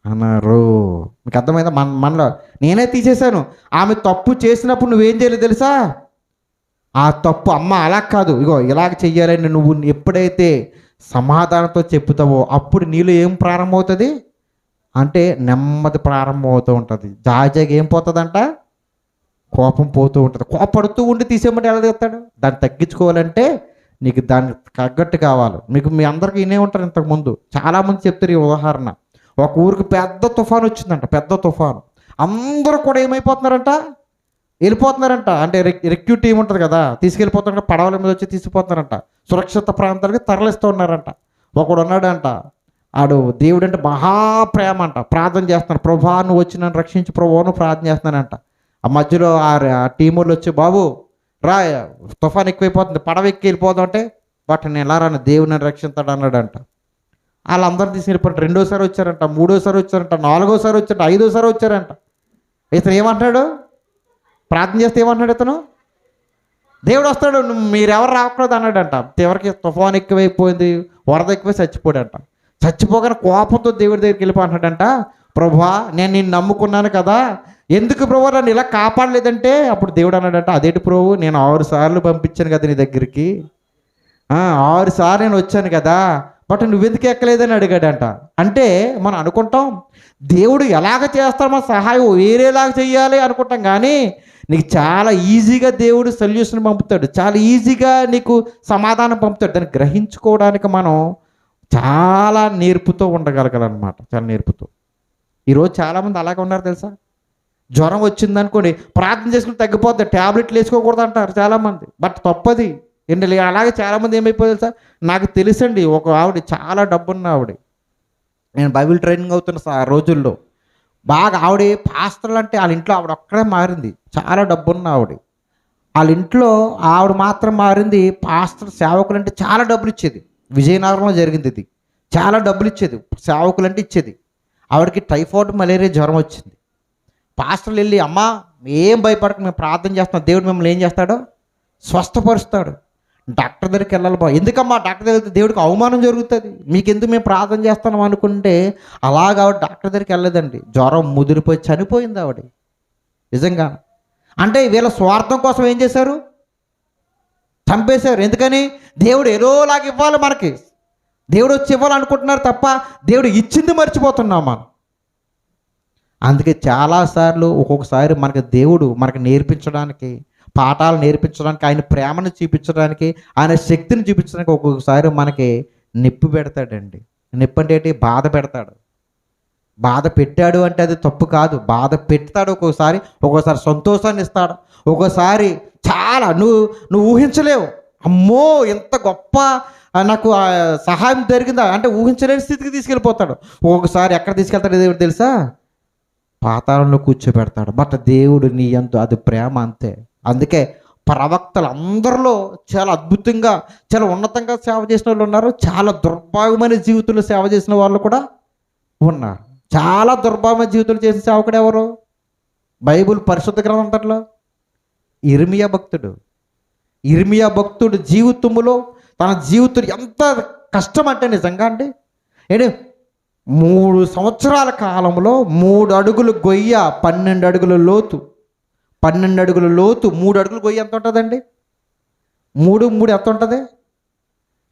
S2: అన్నారు. మీకు అర్థమైందా? మనలో నేనే తీసేశాను. ఆమె తప్పు చేసినప్పుడు నువ్వేం చేయలేదు తెలుసా? ఆ తప్పు అమ్మ అలా కాదు, ఇగో ఇలాగ చెయ్యాలని నువ్వు ఎప్పుడైతే సమాధానంతో చెప్తావో అప్పుడు నీలో ఏం ప్రారంభమవుతుంది అంటే నెమ్మది ప్రారంభమవుతూ ఉంటుంది. జాజాగా ఏం పోతుందంట? కోపం పోతూ ఉంటుంది. కోపడుతూ ఉండి తీసేయమంటే ఎలా తీస్తాడు? దాన్ని తగ్గించుకోవాలంటే నీకు దాన్ని తగ్గట్టు కావాలి. మీకు మీ అందరికీ ఇనే ఉంటారు. ఇంతకుముందు చాలామంది చెప్తారు ఈ ఉదాహరణ. ఒక ఊరికి పెద్ద తుఫాను వచ్చిందంట, పెద్ద తుఫాను. అందరూ కూడా ఏమైపోతున్నారంట? వెళ్ళిపోతున్నారంట. అంటే రెక్యూ టీం ఉంటుంది కదా, తీసుకెళ్ళిపోతున్నారంట. పడవల మీద వచ్చి తీసుకుపోతున్నారంట, సురక్షిత ప్రాంతానికి తరలిస్తూ ఉన్నారంట. ఒకడు ఉన్నాడంట, ఆడు దేవుడు అంటే మహాప్రేమ అంట, ప్రార్థన చేస్తున్నాడు. ప్రభా నువ్వు వచ్చి నన్ను రక్షించి ప్రభు నువ్వు ప్రార్థన చేస్తున్నానంట. ఆ మధ్యలో ఆ టీం వాళ్ళు వచ్చి, బాబు రా తుఫాన్ ఎక్కువైపోతుంది, పడవ ఎక్కి వెళ్ళిపోదాం అంటే, బట్ నేను ఎలా రాను, దేవుడు నన్ను రక్షిస్తాడు అన్నాడంట. వాళ్ళందరూ తీసుకెళ్ళిపోయారు. రెండోసారి వచ్చారంట, మూడోసారి వచ్చారంట, నాలుగోసారి వచ్చారంట, ఐదోసారి వచ్చారంట. ఇతను ఏమంటాడు? ప్రార్థన చేస్తే ఏమంటున్నాడు ఇతను? దేవుడు వస్తాడు, మీరెవరు రాకూడదు అన్నాడంట. ఎవరికి తుఫాన్ ఎక్కువైపోయింది, వరద ఎక్కువై చచ్చిపోయాడంట. చచ్చిపోగానే కోపంతో దేవుడి దగ్గరికి వెళ్ళిపోతున్నాడంట, ప్రభువా నేను నిన్ను నమ్ముకున్నాను కదా, ఎందుకు ప్రభు నన్ను ఇలా కాపాడలేదంటే, అప్పుడు దేవుడు అన్నాడంట, అదేంటి ప్రభు నేను 6 సార్లు పంపించాను కదా నీ దగ్గరికి, 6 సార్లు నేను వచ్చాను కదా, బట్ నువ్వెందుకు ఎక్కలేదని అడిగాడంట. అంటే మనం అనుకుంటాం దేవుడు ఎలాగ చేస్తాడు మన సహాయం వేరేలాగా చెయ్యాలి అనుకుంటాం, కానీ నీకు చాలా ఈజీగా దేవుడు సొల్యూషన్ పంపుతాడు, చాలా ఈజీగా నీకు సమాధానం పంపుతాడు. దాన్ని గ్రహించుకోవడానికి మనం చాలా నేర్పుతూ ఉండగలగాలన్నమాట, చాలా నేర్పుతూ. ఈరోజు చాలామంది అలాగే ఉన్నారు తెలుసా? జ్వరం వచ్చిందనుకోండి ప్రార్థన చేసుకుని తగ్గిపోద్ది, ట్యాబ్లెట్లు వేసుకోకూడదు అంటారు చాలామంది, బట్ తప్పది. ఏంటి అలాగే చాలామంది ఏమైపోతుంది తెలుసా? నాకు తెలుసండి, ఒక ఆవిడ చాలా డబ్బున్న ఆవిడ, నేను బైబిల్ ట్రైనింగ్ అవుతున్న రోజుల్లో బాగా ఆవిడ పాస్టర్లు అంటే వాళ్ళ ఇంట్లో ఆవిడ ఒక్కడే మారింది, చాలా డబ్బున్న ఆవిడ. వాళ్ళ ఇంట్లో ఆవిడ మాత్రం మారింది. పాస్టర్ సేవకులు అంటే చాలా డబ్బులు ఇచ్చేది. విజయనగరంలో జరిగింది ఇది. చాలా డబ్బులు ఇచ్చేది, సేవకులు అంటే ఇచ్చేది. ఆవిడకి టైఫాయిడ్ మలేరియా జ్వరం వచ్చింది. పాస్టర్లు వెళ్ళి, అమ్మ ఏం భయపడక మేము ప్రార్థన చేస్తాం, దేవుడు మిమ్మల్ని ఏం చేస్తాడో స్వస్థపరుస్తాడు. డాక్టర్ దగ్గరికి వెళ్ళాలి బా, ఎందుకమ్మా డాక్టర్ దగ్గరికి దేవుడికి అవమానం జరుగుతుంది, మీకెందుకు మేము ప్రార్థన చేస్తున్నాం అనుకుంటే, అలాగ ఆవిడ డాక్టర్ దగ్గరికి వెళ్ళలేదండి. జ్వరం ముదిరిపోయి చనిపోయింది ఆవిడ. నిజంగా అంటే వీళ్ళ స్వార్థం కోసం ఏం చేశారు? చంపేశారు. ఎందుకని? దేవుడు ఏదోలాగా ఇవ్వాలి మనకి, దేవుడు వచ్చి ఇవ్వాలనుకుంటున్నారు తప్ప దేవుడు ఇచ్చింది మర్చిపోతున్నాం మనం. అందుకే చాలాసార్లు ఒక్కొక్కసారి మనకి దేవుడు మనకు నేర్పించడానికి, పాఠాలు నేర్పించడానికి, ఆయన ప్రేమను చూపించడానికి, ఆయన శక్తిని చూపించడానికి ఒక్కొక్కసారి మనకి నొప్పి పెడతాడండి. నొప్పి అంటే ఏంటి? బాధ పెడతాడు. బాధ పెట్టాడు అంటే అది తప్పు కాదు, బాధ పెడతాడు. ఒక్కోసారి సంతోషాన్ని ఇస్తాడు, ఒక్కోసారి చాలా నువ్వు ఊహించలేవు, అమ్మో ఎంత గొప్ప నాకు సహాయం జరిగిందా అంటే ఊహించలేని స్థితికి తీసుకెళ్ళిపోతాడు. ఒక్కొక్కసారి ఎక్కడ తీసుకెళ్తాడు దేవుడు తెలుసా? పాతాళంలో కూర్చోబెడతాడు. బట్ దేవుడు నీ యందు అది ప్రేమ అంతే. అందుకే ప్రవక్తలు అందరిలో చాలా అద్భుతంగా, చాలా ఉన్నతంగా సేవ చేసిన వాళ్ళు ఉన్నారు, చాలా దుర్భాగ్యమైన జీవితంలో సేవ చేసిన వాళ్ళు కూడా ఉన్నారు. చాలా దుర్భాగ్యమైన జీవితాలు చేసిన సేవకుడు ఎవరు? బైబిల్ పరిశుద్ధ గ్రంథంలో ఇర్మియా భక్తుడు. ఇర్మియా భక్తుడు జీవితంలో తన జీవితం ఎంత కష్టం అంటే నిజంగా అండి. ఏంటి 3 సంవత్సరాల కాలంలో 3 అడుగులు గొయ్య, 12 అడుగుల లోతు, 12 అడుగుల లోతు, 3 అడుగులు గొయ్య ఎంత ఉంటుందండి? 3 3 ఎంత ఉంటుంది?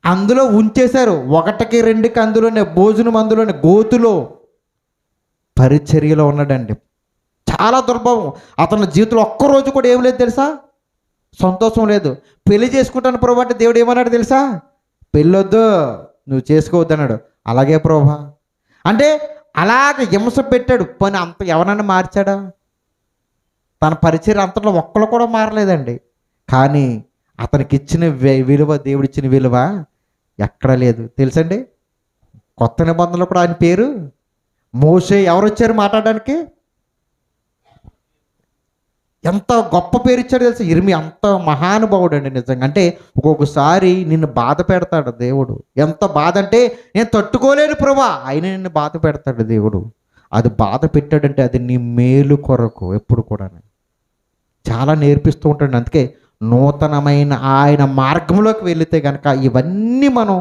S2: అందులో ఉంచేశారు. 1కి 2కి అందులోనే భోజనం, అందులోనే గోతులో పరిచర్యలో ఉన్నాడండి. చాలా దుర్భావం. అతని జీవితంలో ఒక్కరోజు కూడా ఏం లేదు తెలుసా? సంతోషం లేదు. పెళ్లి చేసుకుంటాను ప్రభు అంటే దేవుడు ఏమన్నాడు తెలుసా? పెళ్ళొద్దు, నువ్వు చేసుకోవద్దు అన్నాడు. అలాగే ప్రభా అంటే అలాగ హింస పెట్టాడు. పని అంత ఎవరన్నా మార్చాడా? తన పరిచయం అంతట్లో ఒక్కళ్ళు కూడా మారలేదండి. కానీ అతనికి ఇచ్చిన విలువ, దేవుడిచ్చిన విలువ ఎక్కడ లేదు తెలుసండి. కొత్త నిబంధనలో కూడా ఆయన పేరు మోషే. ఎవరు వచ్చారు మాట్లాడడానికి? ఎంత గొప్ప పేరు ఇచ్చాడు తెలుసు. ఇర్మియా అంత మహానుభావుడు అండి నిజంగా. అంటే ఒక్కొక్కసారి నిన్ను బాధ పెడతాడు దేవుడు. ఎంత బాధ అంటే నేను తట్టుకోలేను ప్రభా, అయినా నిన్ను బాధ పెడతాడు దేవుడు. అది బాధ పెట్టాడంటే అది నీ మేలు కొరకు ఎప్పుడు కూడా చాలా నేర్పిస్తూ ఉంటాడు. అందుకే నూతనమైన ఆయన మార్గంలోకి వెళితే కనుక ఇవన్నీ మనం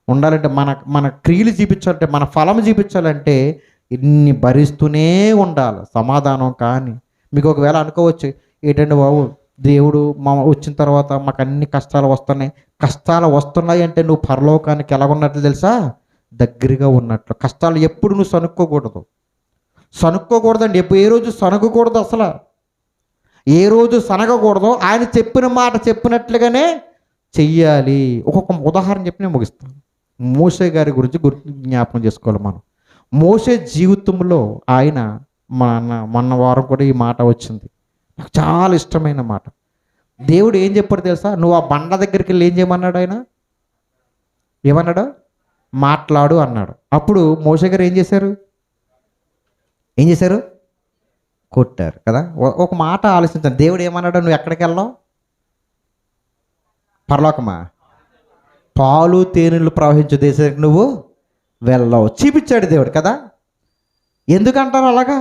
S2: ఉండాలంటే, మన క్రియలు చూపించాలంటే, మన ఫలం చూపించాలంటే ఇన్ని భరిస్తూనే ఉండాలి. సమాధానం కానీ మీకు ఒకవేళ అనుకోవచ్చు, ఏంటంటే బాబు దేవుడు వచ్చిన తర్వాత మాకు అన్ని కష్టాలు వస్తున్నాయి. కష్టాలు వస్తున్నాయి అంటే నువ్వు పరలోకానికి ఎలా ఉన్నట్లు తెలుసా? దగ్గరగా ఉన్నట్లు. కష్టాలు ఎప్పుడు నువ్వు సనుక్కోకూడదండి. ఏ రోజు సనగకూడదు. అసలు ఏ రోజు సనగకూడదు. ఆయన చెప్పిన మాట చెప్పినట్లుగానే చెయ్యాలి. ఒక్కొక్క ఉదాహరణ చెప్పి నేను ముగిస్తాను. మోషే గారి గురించి జ్ఞాపకం చేసుకోవాలి మనం. మోషే జీవితంలో ఆయన మొన్న వారం కూడా ఈ మాట వచ్చింది. నాకు చాలా ఇష్టమైన మాట. దేవుడు ఏం చెప్పాడు తెలుసా? నువ్వు ఆ బండ దగ్గరికి వెళ్ళి ఏం చేయమన్నాడు? ఆయన ఏమన్నాడు? మాట్లాడు అన్నాడు. అప్పుడు మోషే గారు ఏం చేశారు? కొట్టారు కదా. ఒక మాట ఆలోచించాను. దేవుడు ఏమన్నాడు? నువ్వు ఎక్కడికి వెళ్ళావు? పరలోకమా? పాలు తేనెలు ప్రవహించే దేశానికి నువ్వు వెళ్ళావు చూపించాడు దేవుడు కదా. ఎందుకంటారు అలాగా?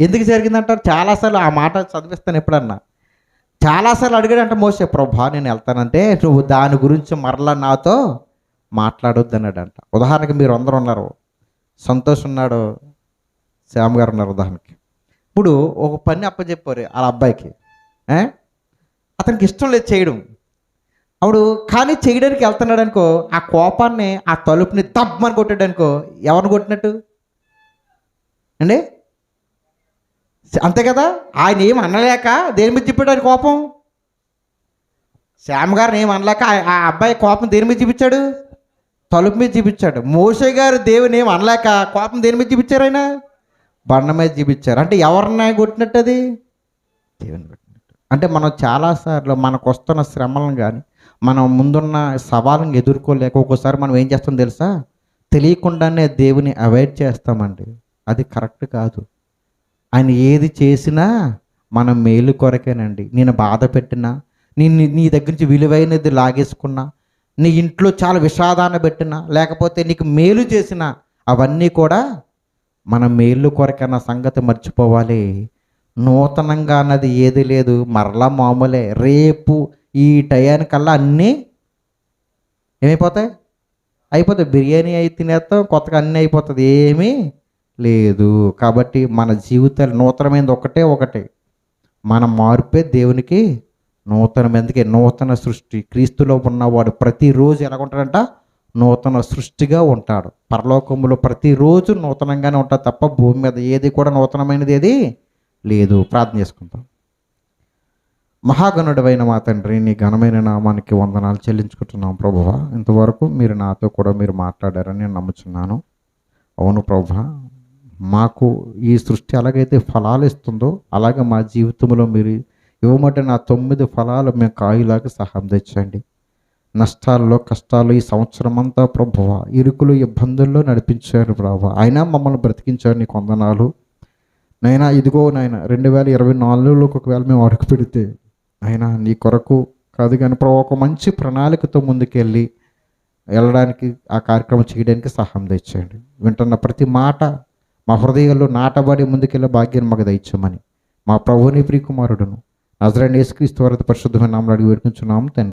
S2: ఎందుకు జరిగిందంటారు? చాలాసార్లు ఆ మాట చదివిస్తాను ఎప్పుడన్నా. చాలాసార్లు అడిగాడంట మోసే, ప్రభా నేను వెళ్తానంటే నువ్వు దాని గురించి మరలా నాతో మాట్లాడొద్దు అన్నాడంట. ఉదాహరణకి మీరు అందరూ ఉన్నారు, సంతోష్ ఉన్నాడు, శ్యామ్ గారు ఉన్నారు ఉదాహరణకి. ఇప్పుడు ఒక పని అప్పచెప్పారు వాళ్ళ అబ్బాయికి, అతనికి ఇష్టం లేదు చేయడం. అప్పుడు కానీ చేయడానికి వెళ్తున్నాడు అనుకో, ఆ కోపాన్ని ఆ తలుపుని తప్పమని కొట్టాడు అనుకో, ఎవరిని కొట్టినట్టు అండి? అంతే కదా. ఆయన ఏం అనలేక దేని మీద చెప్పాడు ఆయన కోపం? శ్యామ్ గారిని ఏం అనలేక ఆ అబ్బాయి కోపం దేని మీద చూపించాడు? తలుపు మీద చూపించాడు. మోషే గారు దేవుని ఏం అనలేక కోపం దేని మీద చూపించారు? ఆయన బండ మీద చూపించారు. అంటే ఎవరిని కొట్టినట్టు? అది దేవుని కొట్టినట్టు. అంటే మనం చాలాసార్లు మనకు వస్తున్న శ్రమలను కానీ మనం ముందున్న సవాళ్ళని ఎదుర్కోలేక ఒక్కోసారి మనం ఏం చేస్తాం తెలుసా? తెలియకుండానే దేవుని అవాయిడ్ చేస్తామండి. అది కరెక్ట్ కాదు. ఆయన ఏది చేసినా మనం మేలు కొరకేనండి. నేను బాధ పెట్టినా, నీ దగ్గర నుంచి విలువైనది లాగేసుకున్నా, నీ ఇంట్లో చాలా విషాదాన్ని పెట్టినా, లేకపోతే నీకు మేలు చేసినా అవన్నీ కూడా మన మేలు కొరకన్న సంగతి మర్చిపోవాలి. నూతనంగా అన్నది ఏది లేదు, మరలా మామూలే. రేపు ఈ టయానికల్లా అన్నీ ఏమైపోతాయి? అయిపోతాయి. బిర్యానీ అయి తినేస్తాం, కొత్తగా అన్నీ అయిపోతుంది, ఏమీ లేదు. కాబట్టి మన జీవితాలు నూతనమైనది ఒకటే, మన మార్పే దేవునికి నూతనమైనదికే. నూతన సృష్టి క్రీస్తులో ఉన్నవాడు ప్రతిరోజు ఎలాగుంటాడంట? నూతన సృష్టిగా ఉంటాడు. పరలోకంలో ప్రతిరోజు నూతనంగానే ఉంటాడు తప్ప భూమి మీద ఏది కూడా నూతనమైనది ఏది లేదు. ప్రార్థన చేసుకుంటాం. మహాగణుడైన మా తండ్రి, నీ ఘనమైన నామానికి వందనాలు చెల్లించుకుంటున్నాం ప్రభువా. ఇంతవరకు మీరు నాతో కూడా మీరు మాట్లాడారని నేను నమ్ముచున్నాను. అవును ప్రభువా, మాకు ఈ సృష్టి ఎలాగైతే ఫలాలు ఇస్తుందో అలాగే మా జీవితంలో మీరు ఇవ్వమంటే నా 9 ఫలాలు మేము కాయులాగా సహాయం తెచ్చండి. నష్టాల్లో కష్టాలు ఈ సంవత్సరం అంతా ప్రభువా ఇరుకులు ఇబ్బందుల్లో నడిపించారు ప్రభువా. అయినా మమ్మల్ని బ్రతికించారు, నీకు వందనాలు నైనా. ఇదిగో నాయన 2024లోకి ఒకవేళ మేము అడుగు పెడితే అయినా నీ కొరకు కాదు కానీ ప్రభు ఒక మంచి ప్రణాళికతో ముందుకెళ్ళి వెళ్ళడానికి, ఆ కార్యక్రమం చేయడానికి సహాయం తెచ్చండి. వింటున్న ప్రతి మాట మా హృదయాల్లో నాటబడి ముందుకెళ్ళే భాగ్యాన్ని మాకు దయచేయమని మా ప్రభుని ప్రియకుమారుడును నజరేయుడైన యేసుక్రీస్తు వారి పరిశుద్ధమైన నామములో అడిగి వేడుకుంటున్నాము తండ్రి.